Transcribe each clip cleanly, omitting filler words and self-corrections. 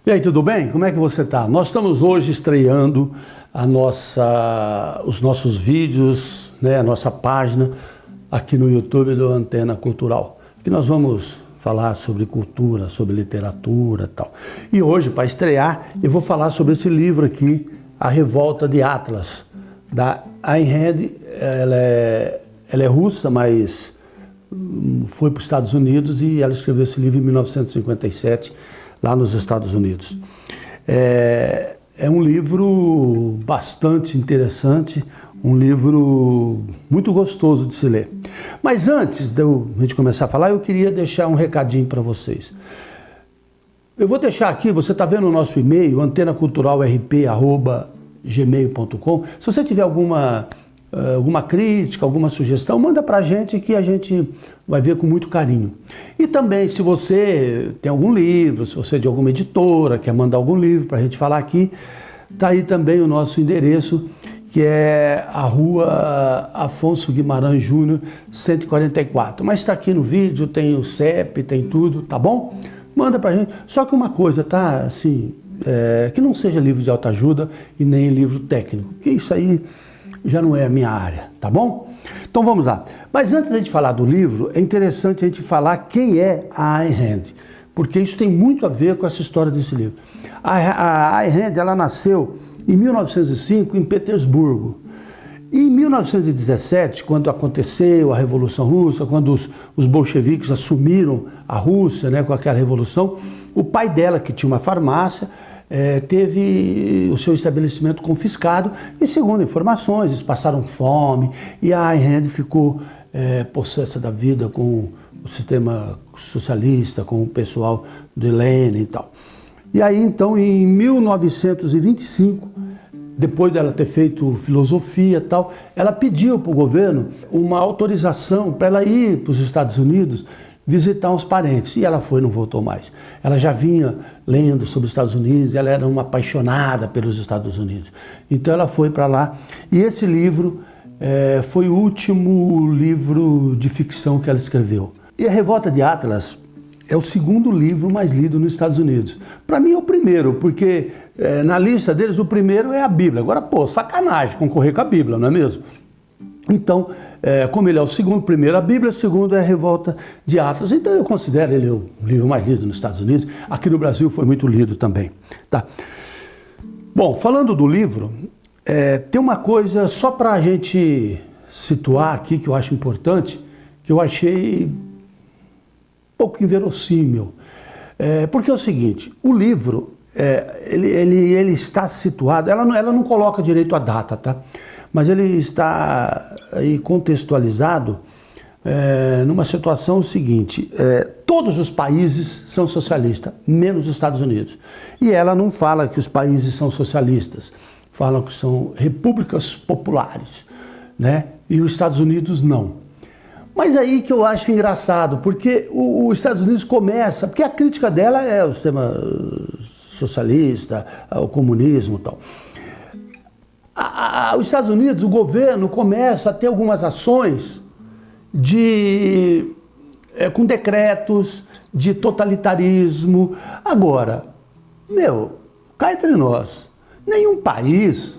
E aí, tudo bem? Como é que você está? Nós estamos hoje estreando os nossos vídeos, a nossa página aqui no YouTube do Antena Cultural. Que nós vamos falar sobre cultura, sobre literatura e tal. E hoje, para estrear, eu vou falar sobre esse livro aqui, A Revolta de Atlas, da Ayn Rand. Ela é russa, mas foi para os Estados Unidos e ela escreveu esse livro em 1957, lá nos Estados Unidos. É um livro bastante interessante, um livro muito gostoso de se ler. Mas antes de a gente começar a falar, eu queria deixar um recadinho para vocês. Eu vou deixar aqui, você está vendo o nosso e-mail, antenaculturalrp@gmail.com. Se você tiver alguma crítica, alguma sugestão, manda para a gente que a gente vai ver com muito carinho. E também, se você tem algum livro, se você é de alguma editora, quer mandar algum livro para a gente falar aqui, está aí também o nosso endereço, que é a Rua Afonso Guimarães Júnior, 144. Mas está aqui no vídeo, tem o CEP, tem tudo, tá bom? Manda para a gente. Só que uma coisa, tá? Assim, que não seja livro de autoajuda e nem livro técnico, porque isso aí já não é a minha área, tá bom? Então vamos lá. Mas antes de a gente falar do livro, é interessante a gente falar quem é a Ayn Rand, porque isso tem muito a ver com essa história desse livro. A Ayn Rand, ela nasceu em 1905 em Petersburgo. E em 1917, quando aconteceu a Revolução Russa, quando os bolcheviques assumiram a Rússia, com aquela revolução, o pai dela, que tinha uma farmácia, teve o seu estabelecimento confiscado e, segundo informações, eles passaram fome e a Ayn Rand ficou possessa da vida com o sistema socialista, com o pessoal de Lenin e tal. E aí, então, em 1925, depois dela ter feito filosofia e tal, ela pediu para o governo uma autorização para ela ir para os Estados Unidos visitar uns parentes. E ela foi, não voltou mais. Ela já vinha lendo sobre os Estados Unidos, ela era uma apaixonada pelos Estados Unidos. Então ela foi para lá. E esse livro foi o último livro de ficção que ela escreveu. E A Revolta de Atlas é o segundo livro mais lido nos Estados Unidos. Para mim é o primeiro, porque na lista deles o primeiro é a Bíblia. Agora, sacanagem concorrer com a Bíblia, não é mesmo? Então, como ele é o segundo, primeiro a Bíblia, o segundo é a Revolta de Atlas. Então eu considero ele o livro mais lido nos Estados Unidos. Aqui no Brasil foi muito lido também. Tá? Bom, falando do livro, tem uma coisa só para a gente situar aqui que eu acho importante, que eu achei um pouco inverossímil. Porque é o seguinte, o livro, ele está situado, ela não coloca direito a data, tá? Mas ele está aí contextualizado numa situação seguinte, todos os países são socialistas, menos os Estados Unidos. E ela não fala que os países são socialistas, falam que são repúblicas populares, e os Estados Unidos não. Mas aí que eu acho engraçado, porque os Estados Unidos começa, porque a crítica dela é o sistema socialista, o comunismo e tal. Os Estados Unidos, o governo começa a ter algumas ações com decretos de totalitarismo. Agora, cá entre nós, nenhum país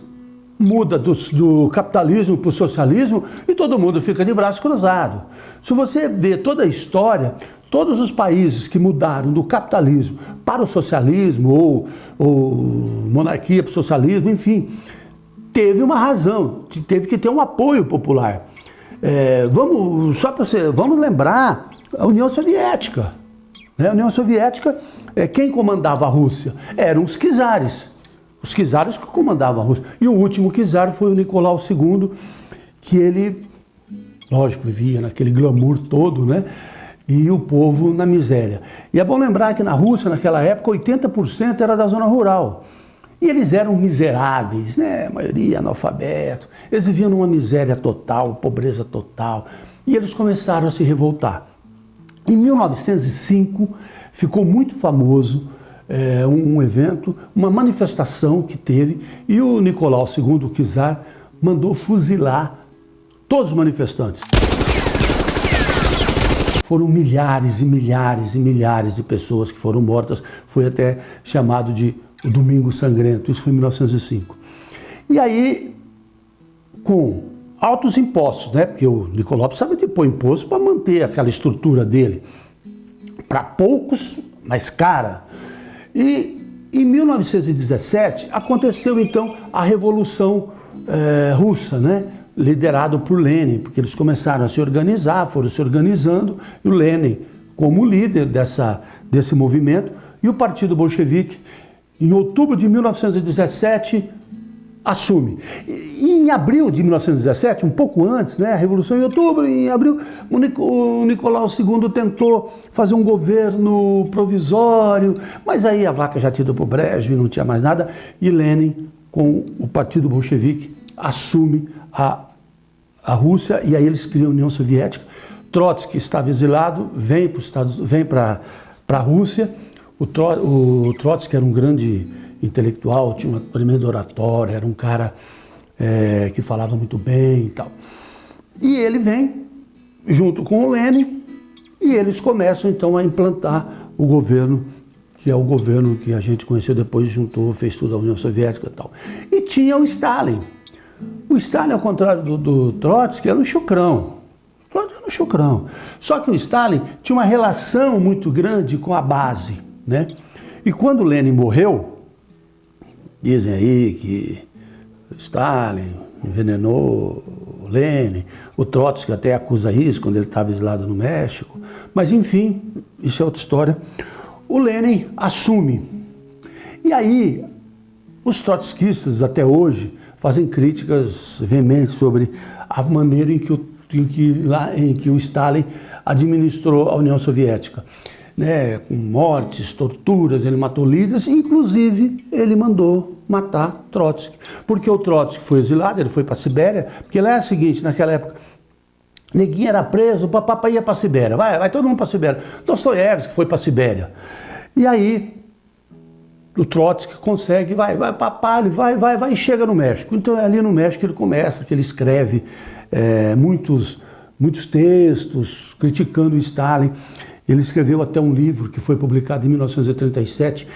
muda do capitalismo para o socialismo e todo mundo fica de braço cruzado. Se você vê toda a história, todos os países que mudaram do capitalismo para o socialismo ou monarquia para o socialismo, enfim, teve uma razão, teve que ter um apoio popular. Vamos lembrar a União Soviética. A União Soviética, quem comandava a Rússia? Eram os czares. Os czares que comandavam a Rússia. E o último czar foi o Nicolau II, que ele, lógico, vivia naquele glamour todo, e o povo na miséria. E é bom lembrar que na Rússia, naquela época, 80% era da zona rural. E eles eram miseráveis, a maioria analfabeto. Eles viviam numa miséria total, pobreza total. E eles começaram a se revoltar. Em 1905, ficou muito famoso um evento, uma manifestação que teve, e o Nicolau II, o czar, mandou fuzilar todos os manifestantes. foram milhares e milhares e milhares de pessoas que foram mortas, foi até chamado de o Domingo Sangrento, isso foi em 1905. E aí, com altos impostos, né? Porque o Nicolau precisava de pôr imposto para manter aquela estrutura dele, para poucos, mas cara. E em 1917 aconteceu então a Revolução Russa, né? Liderado por Lenin, porque eles começaram a se organizar, foram se organizando, e o Lenin, como líder desse movimento, e o Partido Bolchevique, em outubro de 1917, assume. E em abril de 1917, um pouco antes, né, a Revolução em outubro, em abril, o Nicolau II tentou fazer um governo provisório, mas aí a vaca já tinha ido para o brejo e não tinha mais nada, e Lenin, com o Partido Bolchevique, assume a Rússia, e aí eles criam a União Soviética. Trotsky estava exilado, vem para a Rússia. O Trotsky era um grande intelectual, tinha uma tremenda oratória, era um cara que falava muito bem e tal. E ele vem junto com o Lenin e eles começam então a implantar o governo, que é o governo que a gente conheceu depois, juntou, fez tudo a União Soviética e tal. E tinha o Stalin. O Stalin, ao contrário do Trotsky, era um chucrão. O Trotsky era um chucrão. Só que o Stalin tinha uma relação muito grande com a base, né? E quando o Lenin morreu, dizem aí que o Stalin envenenou o Lenin, o Trotsky até acusa isso quando ele estava exilado no México, mas enfim, isso é outra história. O Lenin assume. E aí, os trotskistas até hoje fazem críticas veementes sobre a maneira em que o Stalin administrou a União Soviética, né? Com mortes, torturas, ele matou líderes, inclusive ele mandou matar Trotsky, porque o Trotsky foi exilado, ele foi para a Sibéria, porque lá é o seguinte, naquela época, neguinho era preso, o papai ia para a Sibéria, vai todo mundo para a Sibéria, Dostoiévski foi para a Sibéria, e aí o Trotsky consegue, vai e chega no México. Então é ali no México que ele começa, que ele escreve muitos textos criticando o Stalin. Ele escreveu até um livro que foi publicado em 1937,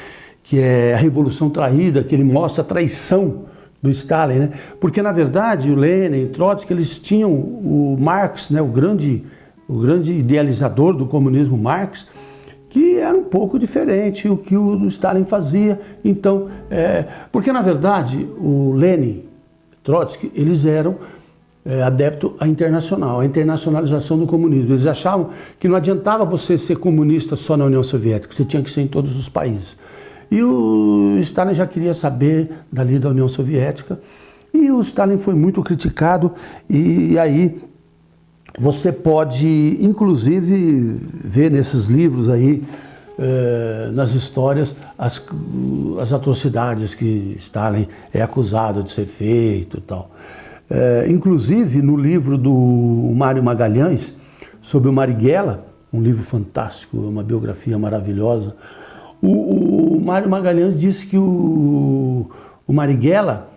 que é A Revolução Traída, que ele mostra a traição do Stalin, né? Porque na verdade o Lenin e o Trotsky, eles tinham o Marx, né? o grande idealizador do comunismo, Marx, que era um pouco diferente o que o Stalin fazia. Então, porque na verdade o Lenin e Trotsky, eles eram adeptos à internacional, à internacionalização do comunismo. Eles achavam que não adiantava você ser comunista só na União Soviética, você tinha que ser em todos os países. E o Stalin já queria saber dali da União Soviética, e o Stalin foi muito criticado, e aí você pode, inclusive, ver nesses livros aí, nas histórias, as atrocidades que Stalin é acusado de ser feito e tal. Inclusive, no livro do Mário Magalhães, sobre o Marighella, um livro fantástico, uma biografia maravilhosa, o Mário Magalhães disse que o Marighella,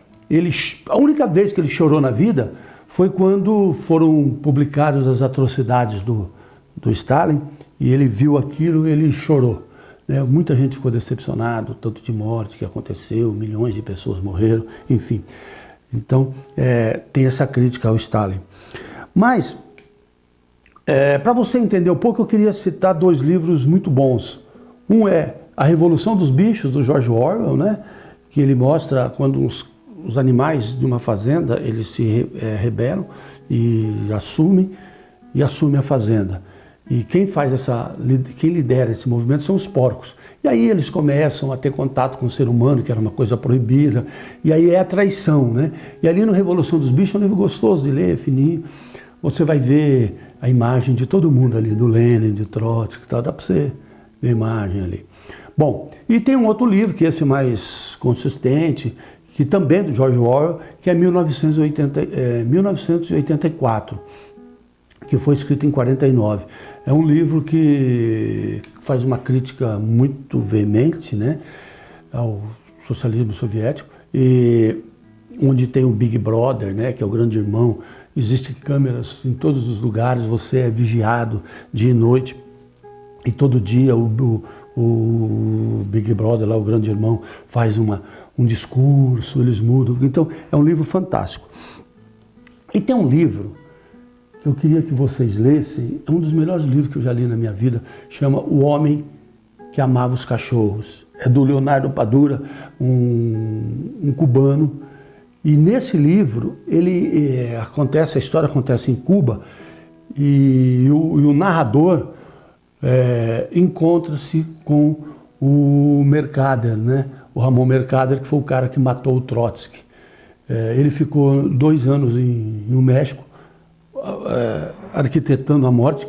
a única vez que ele chorou na vida foi quando foram publicadas as atrocidades do Stalin, e ele viu aquilo e ele chorou. Né? Muita gente ficou decepcionada, o tanto de morte que aconteceu, milhões de pessoas morreram, enfim. Então, tem essa crítica ao Stalin. Mas, para você entender um pouco, eu queria citar dois livros muito bons. Um é A Revolução dos Bichos, do George Orwell, né? Que ele mostra quando os animais de uma fazenda, eles se rebelam e assumem a fazenda. E quem lidera esse movimento são os porcos. E aí eles começam a ter contato com o ser humano, que era uma coisa proibida, e aí é a traição, né? E ali no Revolução dos Bichos é um livro gostoso de ler, fininho. Você vai ver a imagem de todo mundo ali, do Lenin, de Trotsky, tal, dá para você ver a imagem ali. Bom, e tem um outro livro, que é esse mais consistente, que também é do George Orwell, que é 1984, que foi escrito em 49. É um livro que faz uma crítica muito veemente, né, ao socialismo soviético, e onde tem o Big Brother, né, que é o grande irmão, existem câmeras em todos os lugares, você é vigiado dia e noite, e todo dia o Big Brother, lá, o grande irmão, faz um discurso, eles mudam. Então, é um livro fantástico. E tem um livro que eu queria que vocês lessem, é um dos melhores livros que eu já li na minha vida, chama O Homem que Amava os Cachorros. É do Leonardo Padura, um cubano. E nesse livro, a história acontece em Cuba, e o narrador encontra-se com o Mercader, né? O Ramon Mercader, que foi o cara que matou o Trotsky. Ele ficou 2 anos no México, arquitetando a morte,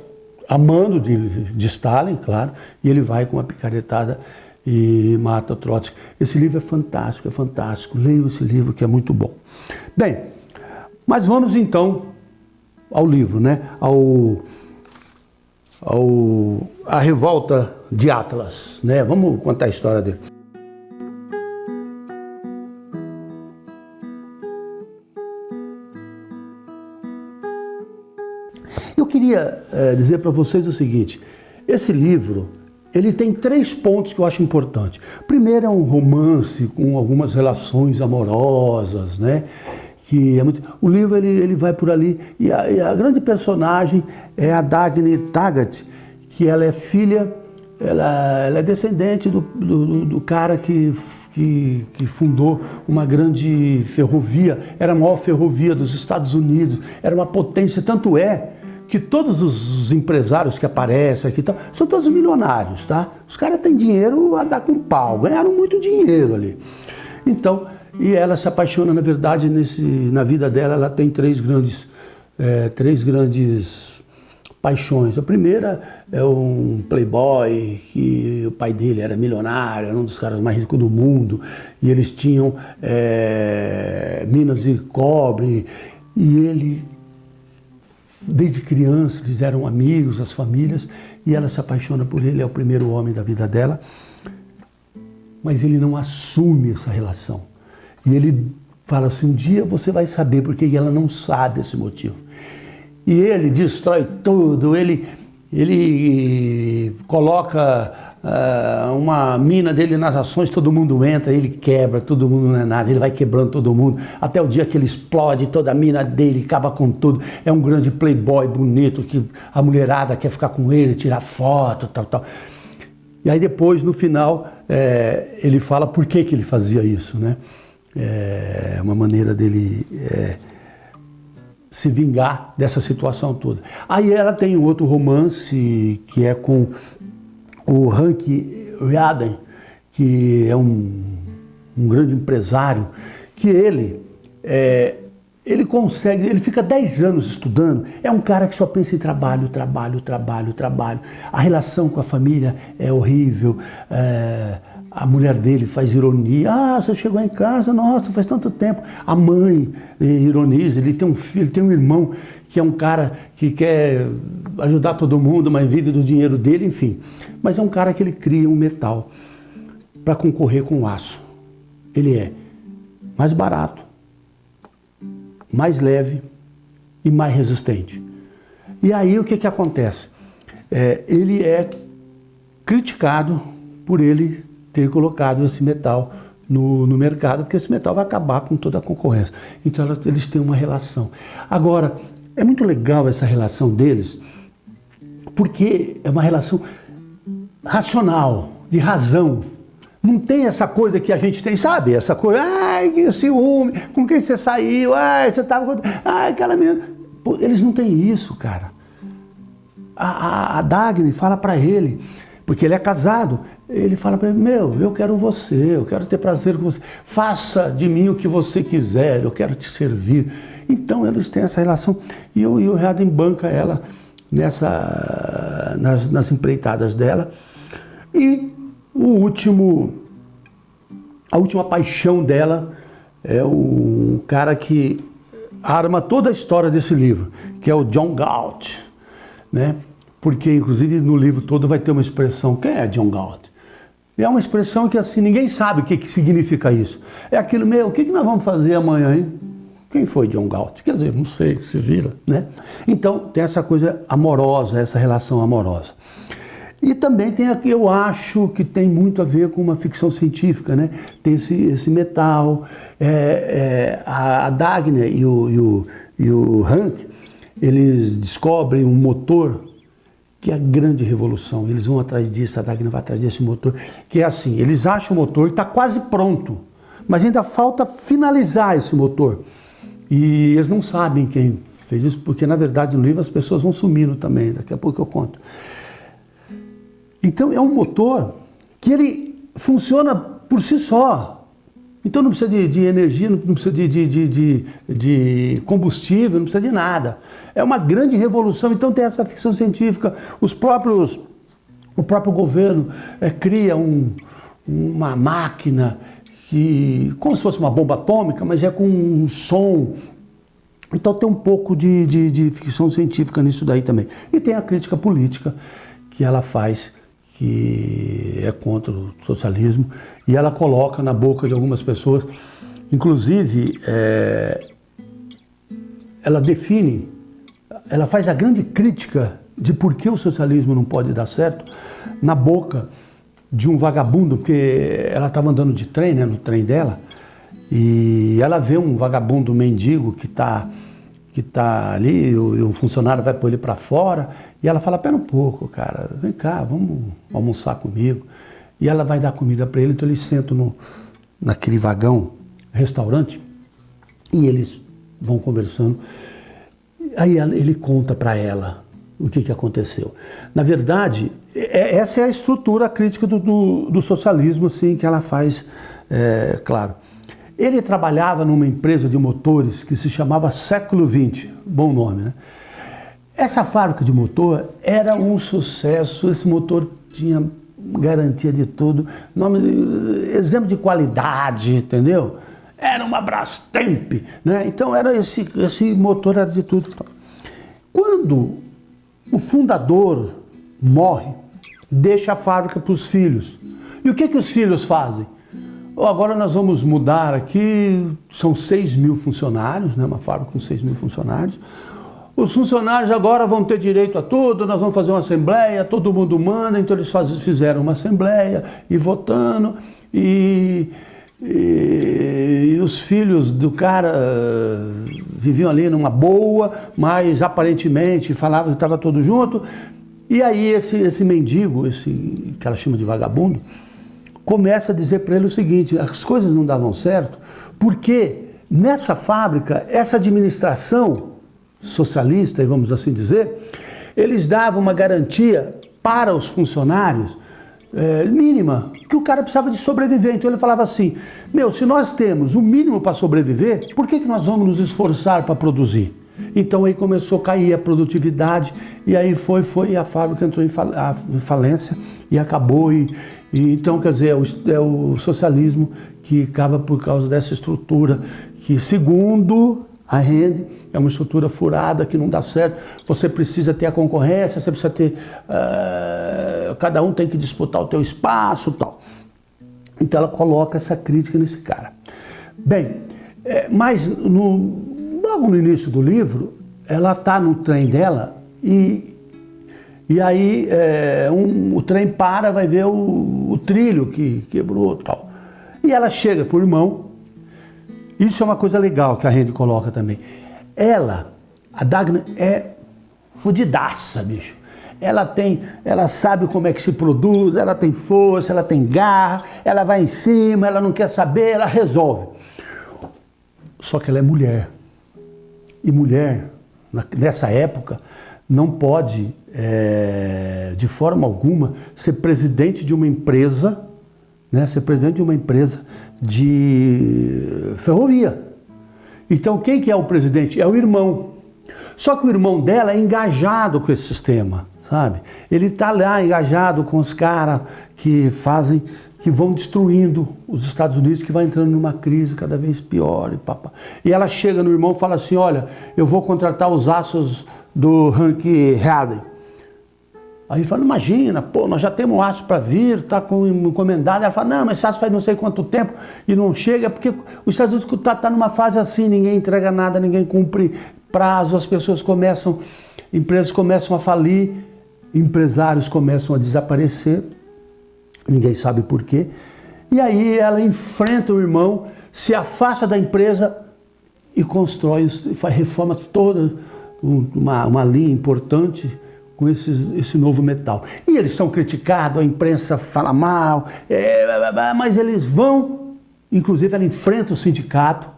amando de Stalin, claro, e ele vai com uma picaretada e mata o Trotsky. Esse livro é fantástico. Leiam esse livro que é muito bom. Bem, mas vamos então ao livro, né? A Revolta de Atlas, né? Vamos contar a história dele. Eu queria dizer para vocês o seguinte: esse livro, ele tem 3 pontos que eu acho importantes. Primeiro, é um romance com algumas relações amorosas, né? Que é muito... O livro ele vai por ali, e a grande personagem é a Dagny Taggart, que ela é filha, ela é descendente do cara que fundou uma grande ferrovia, era a maior ferrovia dos Estados Unidos, era uma potência, tanto é que todos os empresários que aparecem aqui são todos milionários, tá? Os caras têm dinheiro a dar com pau, ganharam muito dinheiro ali. Então, e ela se apaixona, na verdade, na vida dela, ela tem 3 grandes paixões. A primeira é um playboy, que o pai dele era milionário, era um dos caras mais ricos do mundo, e eles tinham minas de cobre, e ele, desde criança, eles eram amigos, as famílias, e ela se apaixona por ele, é o primeiro homem da vida dela, mas ele não assume essa relação. E ele fala assim: um dia você vai saber, porque ela não sabe esse motivo. E ele destrói tudo, ele coloca uma mina dele nas ações, todo mundo entra, ele quebra, todo mundo não é nada, ele vai quebrando todo mundo, até o dia que ele explode toda a mina dele, acaba com tudo. É um grande playboy bonito, que a mulherada quer ficar com ele, tirar foto, tal. E aí depois, no final, ele fala por que ele fazia isso, né? É uma maneira dele se vingar dessa situação toda. Aí ela tem um outro romance, que é com o Hank Ryaden, que é um grande empresário, que ele consegue, ele fica 10 anos estudando, é um cara que só pensa em trabalho. A relação com a família é horrível, a mulher dele faz ironia: ah, você chegou em casa, nossa, faz tanto tempo. A mãe ironiza, ele tem um filho, tem um irmão que é um cara que quer ajudar todo mundo, mas vive do dinheiro dele, enfim. Mas é um cara que ele cria um metal para concorrer com o aço. Ele é mais barato, mais leve e mais resistente. E aí o que acontece? Ele é criticado por ele ter colocado esse metal no mercado, porque esse metal vai acabar com toda a concorrência. Então eles têm uma relação. Agora, é muito legal essa relação deles, porque é uma relação racional, de razão. Não tem essa coisa que a gente tem, sabe? Essa coisa: ai, que ciúme, com quem você saiu, ai, você estava com... ai, aquela menina... Pô, eles não têm isso, cara. A Dagny fala para ele, porque ele é casado, ele fala para ele: meu, eu quero você, eu quero ter prazer com você, faça de mim o que você quiser, eu quero te servir. Então eles têm essa relação, e o Ryaden banca ela nas empreitadas dela. E a última paixão dela é o cara que arma toda a história desse livro, que é o John Galt, né? Porque, inclusive, no livro todo vai ter uma expressão: quem é John Galt? É uma expressão que, assim, ninguém sabe o que significa isso. É aquilo: meu, o que nós vamos fazer amanhã, hein? Quem foi John Galt? Quer dizer, não sei, se vira, né? Então, tem essa coisa amorosa, essa relação amorosa. E também tem aqui, eu acho que tem muito a ver com uma ficção científica, né? Tem esse metal, a Dagny e o Hank, eles descobrem um motor que é a grande revolução. Eles vão atrás disso, a Dagny vai atrás desse motor, que é assim, eles acham o motor e está quase pronto, mas ainda falta finalizar esse motor. E eles não sabem quem fez isso, porque na verdade no livro as pessoas vão sumindo também, daqui a pouco eu conto. Então é um motor que ele funciona por si só. Então não precisa de energia, não precisa de combustível, não precisa de nada. É uma grande revolução, então tem essa ficção científica. O próprio governo cria uma máquina que, como se fosse uma bomba atômica, mas é com um som. Então tem um pouco de ficção científica nisso daí também. E tem a crítica política que ela faz, que é contra o socialismo, e ela coloca na boca de algumas pessoas, inclusive, ela define, ela faz a grande crítica de por que o socialismo não pode dar certo na boca de um vagabundo, porque ela estava andando de trem, né, no trem dela, e ela vê um vagabundo mendigo que está ali, e um funcionário vai pôr ele para fora, e ela fala, pera um pouco, cara, vem cá, vamos almoçar comigo. E ela vai dar comida para ele, então eles sentam naquele vagão, restaurante, e eles vão conversando. Aí ele conta para ela o que aconteceu. Na verdade, essa é a estrutura crítica do socialismo, assim, que ela faz, claro. Ele trabalhava numa empresa de motores que se chamava Século XX, bom nome, né? Essa fábrica de motor era um sucesso, esse motor tinha garantia de tudo, exemplo de qualidade, entendeu? Era uma Brastemp, né? Então esse motor era de tudo. Quando o fundador morre, deixa a fábrica para os filhos. E o que os filhos fazem? Agora nós vamos mudar aqui, são 6.000 funcionários, né? Uma fábrica com 6.000 funcionários. Os funcionários agora vão ter direito a tudo, nós vamos fazer uma assembleia, todo mundo manda, então eles fizeram uma assembleia e votando, e os filhos do cara viviam ali numa boa, mas aparentemente falavam que estava todo junto, e aí esse mendigo, esse que ela chama de vagabundo, começa a dizer para ele o seguinte, as coisas não davam certo, porque nessa fábrica, essa administração socialista, vamos assim dizer, eles davam uma garantia para os funcionários mínima, que o cara precisava de sobreviver. Então ele falava assim, se nós temos o mínimo para sobreviver, por que nós vamos nos esforçar para produzir? Então aí começou a cair a produtividade, e aí foi a fábrica entrou em falência e acabou, e então, quer dizer, é o socialismo que acaba por causa dessa estrutura que, segundo a Rand, é uma estrutura furada que não dá certo. Você precisa ter a concorrência, você precisa ter... cada um tem que disputar o teu espaço e tal. Então ela coloca essa crítica nesse cara. Bem, mas logo no início do livro, ela está no trem dela e aí o trem para, vai ver o trilho que quebrou e tal. E ela chega pro irmão. Isso é uma coisa legal que a Rand coloca também. A Dagny é fodidaça, bicho. Ela sabe como é que se produz, ela tem força, ela tem garra, ela vai em cima, ela não quer saber, ela resolve. Só que ela é mulher. E mulher, nessa época, não pode, de forma alguma, ser presidente de uma empresa, né, ser presidente de uma empresa de ferrovia. Então, quem que é o presidente? É o irmão. Só que o irmão dela é engajado com esse sistema, sabe? Ele está lá engajado com os caras que vão destruindo os Estados Unidos, que vai entrando numa crise cada vez pior. E ela chega no irmão e fala assim, olha, eu vou contratar os aços do Hank Hadley. Aí ele fala, imagina, pô, nós já temos aço para vir, está encomendado. Ela fala, não, mas esse aço faz não sei quanto tempo e não chega, porque os Estados Unidos está numa fase assim, ninguém entrega nada, ninguém cumpre prazo, as pessoas empresas começam a falir, empresários começam a desaparecer, ninguém sabe por quê. E aí ela enfrenta o irmão, se afasta da empresa e reforma toda uma linha importante com esse novo metal. E eles são criticados, a imprensa fala mal, mas eles vão, inclusive ela enfrenta o sindicato,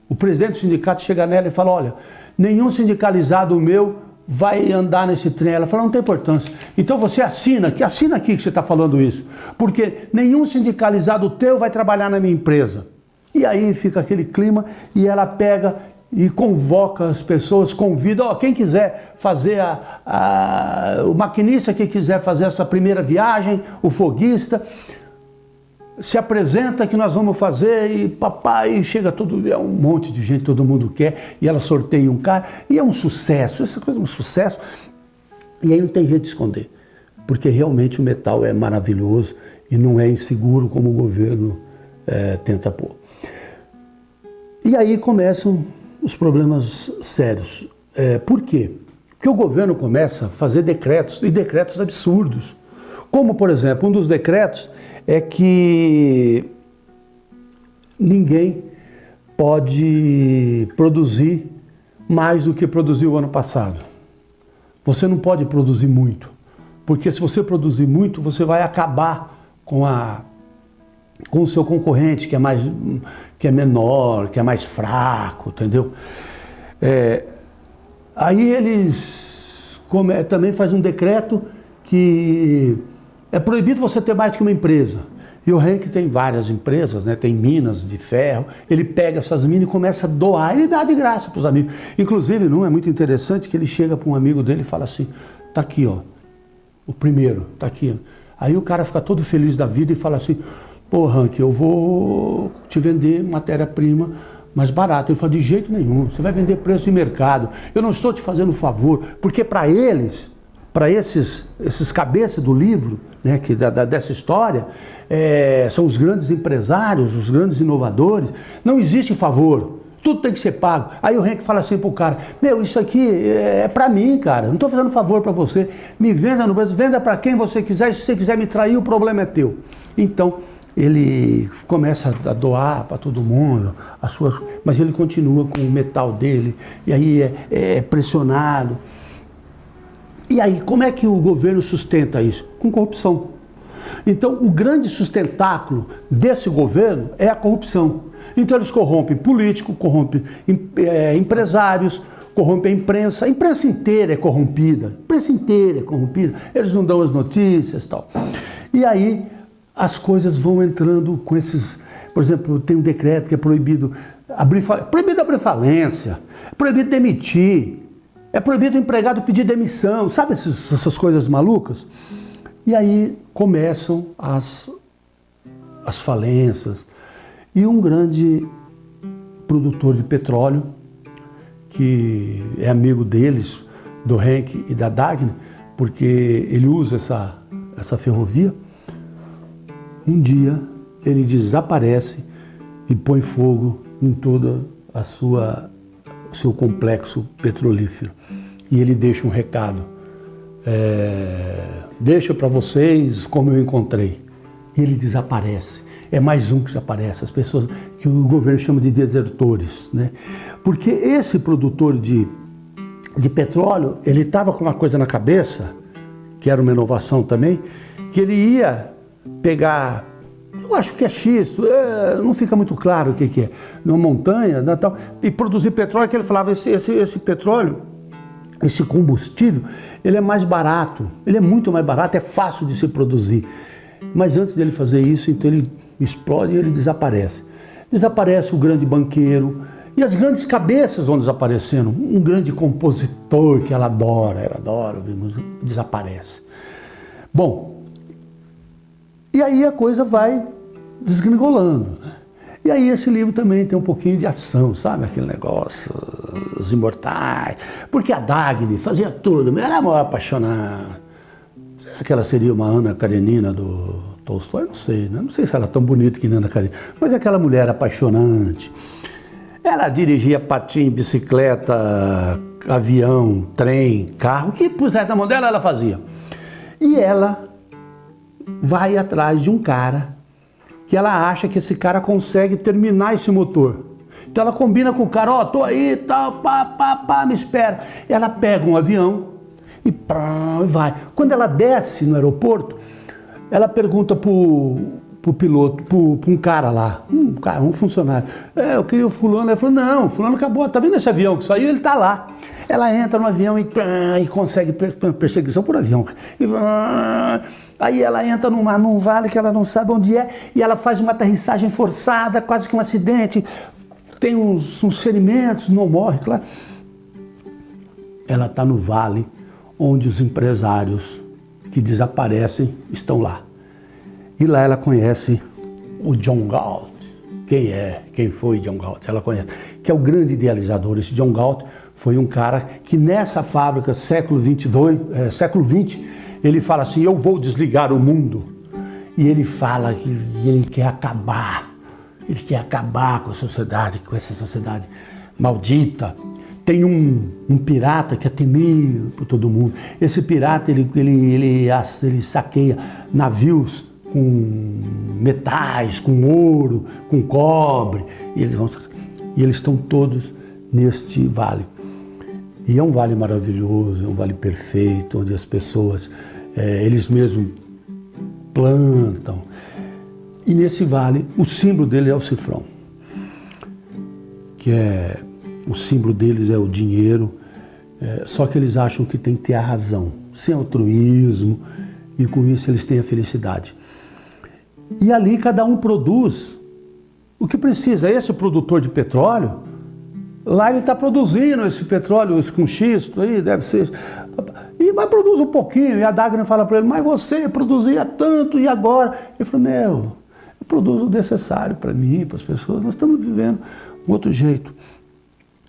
o presidente do sindicato chega nela e fala, olha, nenhum sindicalizado meu vai andar nesse trem. Ela fala, não tem importância. Então você assina aqui que você está falando isso, porque nenhum sindicalizado teu vai trabalhar na minha empresa. E aí fica aquele clima e ela pega e convoca as pessoas, convida, quem quiser fazer o maquinista que quiser fazer essa primeira viagem, o foguista, se apresenta que nós vamos fazer e papai, chega é um monte de gente, todo mundo quer, e ela sorteia um cara, e é um sucesso, essa coisa é um sucesso, e aí não tem jeito de esconder, porque realmente o metal é maravilhoso e não é inseguro como o governo tenta pôr. E aí começam os problemas sérios. Por quê? Porque o governo começa a fazer decretos, e decretos absurdos. Como, por exemplo, um dos decretos é que ninguém pode produzir mais do que produziu o ano passado. Você não pode produzir muito, porque se você produzir muito, você vai acabar com o seu concorrente, que é menor, que é mais fraco, entendeu? Aí eles também fazem um decreto que é proibido você ter mais do que uma empresa. E o Henk tem várias empresas, né? Tem minas de ferro, ele pega essas minas e começa a doar, ele dá de graça para os amigos. Inclusive, não é muito interessante que ele chega para um amigo dele e fala assim, tá aqui, ó, o primeiro, tá aqui. Aí o cara fica todo feliz da vida e fala assim, pô, Henk, eu vou te vender matéria-prima mais barata. Eu falo, de jeito nenhum, você vai vender preço de mercado. Eu não estou te fazendo favor, porque para eles, para esses cabeças do livro, né, dessa história, são os grandes empresários, os grandes inovadores, não existe favor, tudo tem que ser pago. Aí o Henk fala assim pro cara, meu, isso aqui é para mim, cara, não estou fazendo favor para você, me venda no Brasil, venda para quem você quiser, se você quiser me trair, o problema é teu. Então, ele começa a doar para todo mundo, mas ele continua com o metal dele, e aí é pressionado. E aí, como é que o governo sustenta isso? Com corrupção. Então, o grande sustentáculo desse governo é a corrupção. Então, eles corrompem político, corrompem empresários, corrompem a imprensa inteira é corrompida, eles não dão as notícias e tal. E aí, as coisas vão entrando com esses... Por exemplo, tem um decreto que é proibido abrir falência, proibido demitir, é proibido o empregado pedir demissão, sabe essas coisas malucas? E aí começam as falências. E um grande produtor de petróleo, que é amigo deles, do Henk e da Dagny, porque ele usa essa ferrovia, um dia ele desaparece e põe fogo em todo o seu complexo petrolífero. E ele deixa um recado, deixa para vocês como eu encontrei. E ele desaparece. É mais um que desaparece, as pessoas que o governo chama de desertores, né? Porque esse produtor de petróleo, ele estava com uma coisa na cabeça, que era uma inovação também, que ele ia pegar, eu acho que é xisto, não fica muito claro o que é, numa montanha, né, tal, e produzir petróleo, que ele falava, esse petróleo, esse combustível, ele é mais barato, ele é muito mais barato, é fácil de se produzir. Mas antes dele fazer isso, então ele explode e ele desaparece. Desaparece o grande banqueiro, e as grandes cabeças vão desaparecendo. Um grande compositor que ela adora, desaparece. Bom, e aí a coisa vai desgringolando. E aí esse livro também tem um pouquinho de ação, sabe? Aquele negócio, os imortais. Porque a Dagny fazia tudo, ela era a maior apaixonada. aquela seria uma Ana Karenina do Tolstói, não sei, né? Não sei se ela é tão bonita que Ana Karenina, mas aquela mulher apaixonante. Ela dirigia patim, bicicleta, avião, trem, carro, o que pusesse na mão dela, ela fazia. E ela vai atrás de um cara que ela acha que esse cara consegue terminar esse motor. Então ela combina com o cara, ó, tô aí, tal, pá, me espera. Ela pega um avião e vai. Quando ela desce no aeroporto, ela pergunta pro piloto, pro um cara lá, um funcionário, eu queria o fulano. Ele falou, não, o fulano acabou, tá vendo esse avião que saiu? Ele tá lá. Ela entra no avião e consegue perseguição por avião. Aí ela entra num vale que ela não sabe onde é, e ela faz uma aterrissagem forçada, quase que um acidente, tem uns ferimentos, não morre, claro. Ela está no vale onde os empresários que desaparecem estão lá. E lá ela conhece o John Galt. Quem foi John Galt? Ela conhece, que é o grande idealizador. Esse John Galt foi um cara que nessa fábrica, século XX, ele fala assim, eu vou desligar o mundo. E ele fala que ele quer acabar com a sociedade, com essa sociedade maldita. Tem um pirata que é temido por todo mundo. Esse pirata, ele saqueia navios com metais, com ouro, com cobre. E eles estão todos neste vale. E é um vale maravilhoso, é um vale perfeito, onde as pessoas, eles mesmos plantam. E nesse vale, o símbolo dele é o cifrão, o símbolo deles é o dinheiro, só que eles acham que tem que ter a razão, sem altruísmo, e com isso eles têm a felicidade. E ali cada um produz o que precisa. Esse produtor de petróleo, lá ele está produzindo esse petróleo com xisto, aí deve ser, mas produz um pouquinho, e a Dagner fala para ele, mas você produzia tanto, e agora? Ele falou, eu produzo o necessário para mim, para as pessoas, nós estamos vivendo um outro jeito.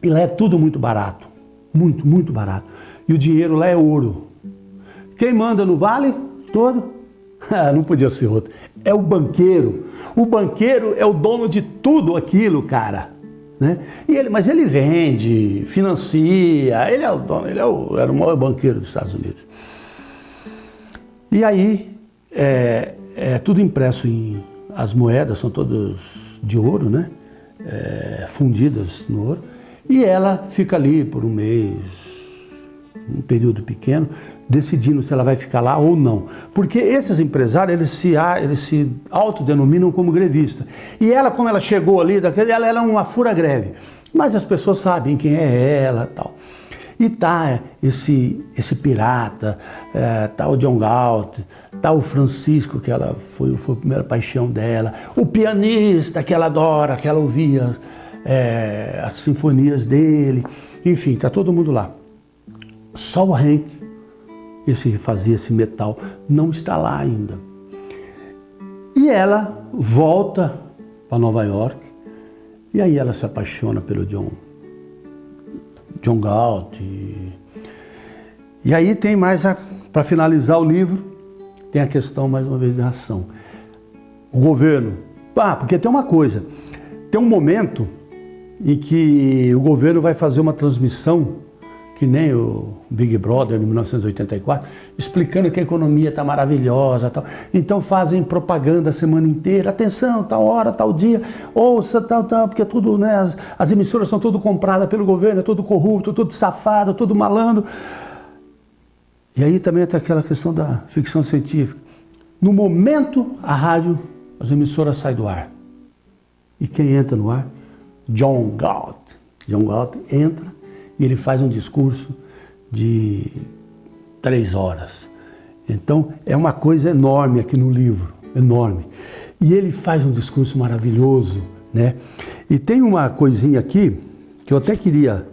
E lá é tudo muito barato, muito, muito barato. E o dinheiro lá é ouro. Quem manda no vale todo? Não podia ser outro. É o banqueiro. O banqueiro é o dono de tudo aquilo, cara. Né? Mas ele vende, financia, ele é o dono, era o maior banqueiro dos Estados Unidos. E aí, tudo impresso as moedas são todas de ouro, né? Fundidas no ouro. E ela fica ali por um mês, um período pequeno, decidindo se ela vai ficar lá ou não. Porque esses empresários, eles se autodenominam como grevista. E ela, como ela chegou ali, ela é uma fura-greve. Mas as pessoas sabem quem é ela e tal. E tá esse pirata, tá o John Galt, tá o Francisco, que ela foi a primeira paixão dela, o pianista que ela adora, que ela ouvia as sinfonias dele, enfim, tá todo mundo lá. Só o Hank, esse que fazia esse metal, não está lá ainda. E ela volta para Nova York, e aí ela se apaixona pelo John Galt. E aí tem mais, para finalizar o livro, tem a questão, mais uma vez, da ação. O governo, porque tem uma coisa, tem um momento em que o governo vai fazer uma transmissão, que nem o Big Brother, em 1984, explicando que a economia está maravilhosa, tal. Então fazem propaganda a semana inteira, atenção, tal hora, tal dia, ouça, tal, porque tudo, né, as emissoras são tudo compradas pelo governo, é tudo corrupto, tudo safado, tudo malandro. E aí também tem aquela questão da ficção científica. No momento, a rádio, as emissoras saem do ar. E quem entra no ar? John Galt. John Galt entra e ele faz um discurso de 3 horas. Então, é uma coisa enorme aqui no livro, enorme. E ele faz um discurso maravilhoso, né? E tem uma coisinha aqui que eu até queria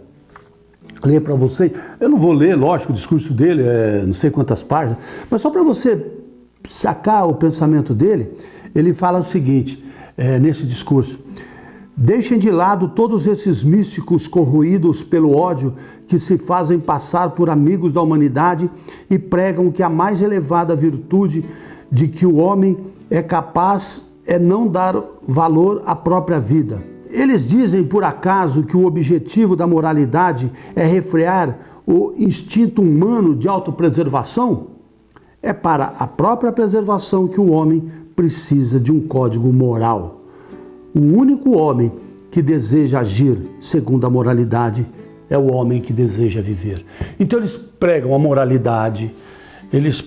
ler para vocês. Eu não vou ler, lógico, o discurso dele, não sei quantas páginas, mas só para você sacar o pensamento dele, ele fala o seguinte, nesse discurso: Deixem de lado todos esses místicos corroídos pelo ódio que se fazem passar por amigos da humanidade e pregam que a mais elevada virtude de que o homem é capaz é não dar valor à própria vida. Eles dizem, por acaso, que o objetivo da moralidade é refrear o instinto humano de autopreservação? É para a própria preservação que o homem precisa de um código moral. O único homem que deseja agir segundo a moralidade é o homem que deseja viver. Então eles pregam a moralidade, eles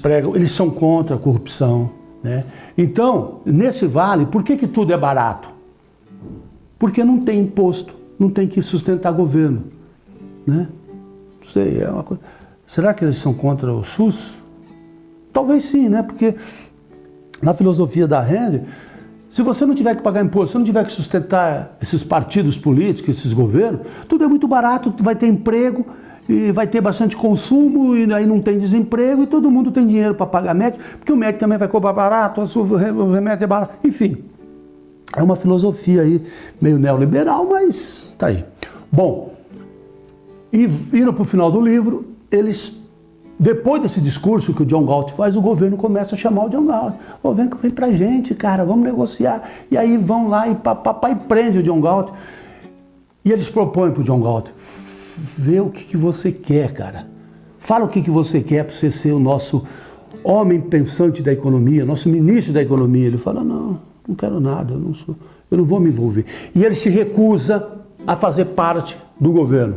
são contra a corrupção, né? Então, nesse vale, por que tudo é barato? Porque não tem imposto, não tem que sustentar governo, né? Não sei, é uma coisa. Será que eles são contra o SUS? Talvez sim, né? Porque na filosofia da Rand, se você não tiver que pagar imposto, se não tiver que sustentar esses partidos políticos, esses governos, tudo é muito barato, vai ter emprego e vai ter bastante consumo e aí não tem desemprego e todo mundo tem dinheiro para pagar médico, porque o médico também vai cobrar barato, o remédio é barato, enfim. É uma filosofia aí meio neoliberal, mas tá aí. Bom, e indo para o final do livro, depois desse discurso que o John Galt faz, o governo começa a chamar o John Galt. Oh, vem pra gente, cara, vamos negociar. E aí vão lá e papai prende o John Galt. E eles propõem pro John Galt, vê o que você quer, cara. Fala o que você quer para você ser o nosso homem pensante da economia, nosso ministro da economia. Ele fala, não quero nada, eu não vou me envolver. E ele se recusa a fazer parte do governo.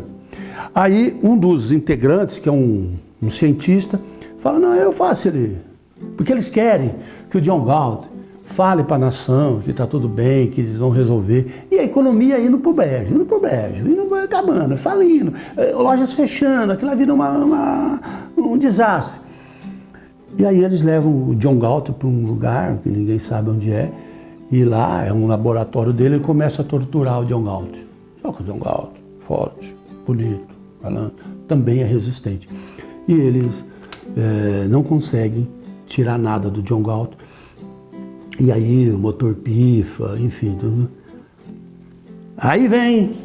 Aí um dos integrantes, que é um cientista, fala, não, eu faço ele. Porque eles querem que o John Galt fale para a nação que está tudo bem, que eles vão resolver. E a economia indo para o brejo, indo acabando, falindo, lojas fechando, aquilo vira um desastre. E aí eles levam o John Galt para um lugar que ninguém sabe onde é, e lá é um laboratório dele, ele começa a torturar o John Galt. Só que o John Galt, forte, bonito, falando, também é resistente. E eles não conseguem tirar nada do John Galt. E aí o motor pifa, enfim. Tudo. Aí vem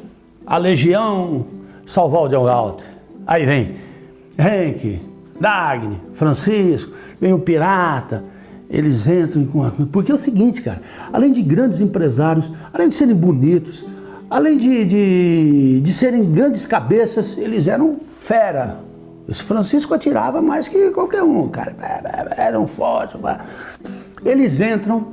a legião salvar o John Galt. Aí vem Henk, Dagny, Francisco, vem o pirata. Eles entram com a... Porque é o seguinte, cara, além de grandes empresários, além de serem bonitos, além de serem grandes cabeças, eles eram fera. Esse Francisco atirava mais que qualquer um, cara. Eram fortes. Eles entram,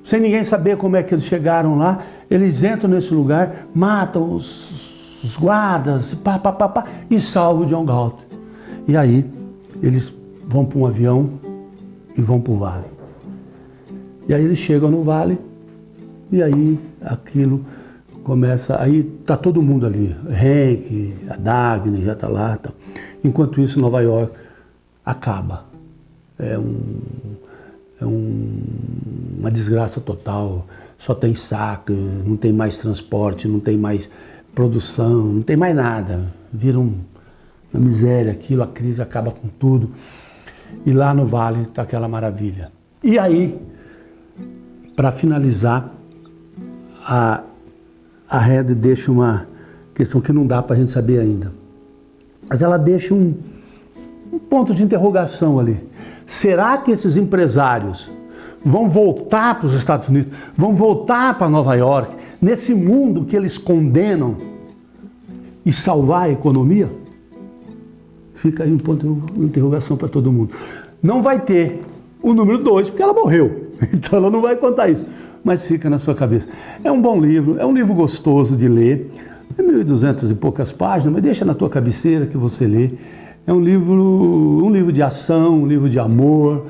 sem ninguém saber como é que eles chegaram lá, eles entram nesse lugar, matam os guardas, e salvam o John Galt. E aí, eles vão para um avião e vão para o vale. E aí eles chegam no vale, e aí aquilo começa, aí tá todo mundo ali, Henk, a Dagny já tá lá, tá. Enquanto isso, Nova York acaba. Uma desgraça total, só tem saque, não tem mais transporte, não tem mais produção, não tem mais nada. Vira uma miséria aquilo, a crise acaba com tudo. E lá no vale está aquela maravilha. E aí, para finalizar, a Red deixa uma questão que não dá para a gente saber ainda. Mas ela deixa um ponto de interrogação ali. Será que esses empresários vão voltar para os Estados Unidos, vão voltar para Nova York, nesse mundo que eles condenam, e salvar a economia? Fica aí um ponto de interrogação para todo mundo. Não vai ter o número 2, porque ela morreu, então ela não vai contar isso, mas fica na sua cabeça. É um bom livro, é um livro gostoso de ler, é 1.200 e poucas páginas, mas deixa na tua cabeceira que você lê. É um livro de ação, um livro de amor,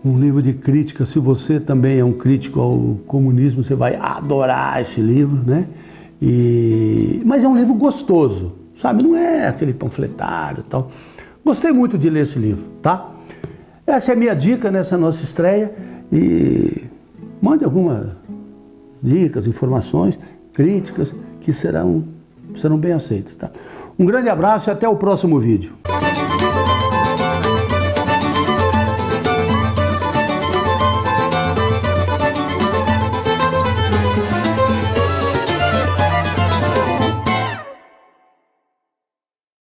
um livro de crítica. Se você também é um crítico ao comunismo, você vai adorar esse livro, né? Mas é um livro gostoso, sabe? Não é aquele panfletário e tal. Gostei muito de ler esse livro, tá? Essa é a minha dica nessa nossa estreia. E mande algumas dicas, informações, críticas que serão bem aceitas, tá? Um grande abraço e até o próximo vídeo.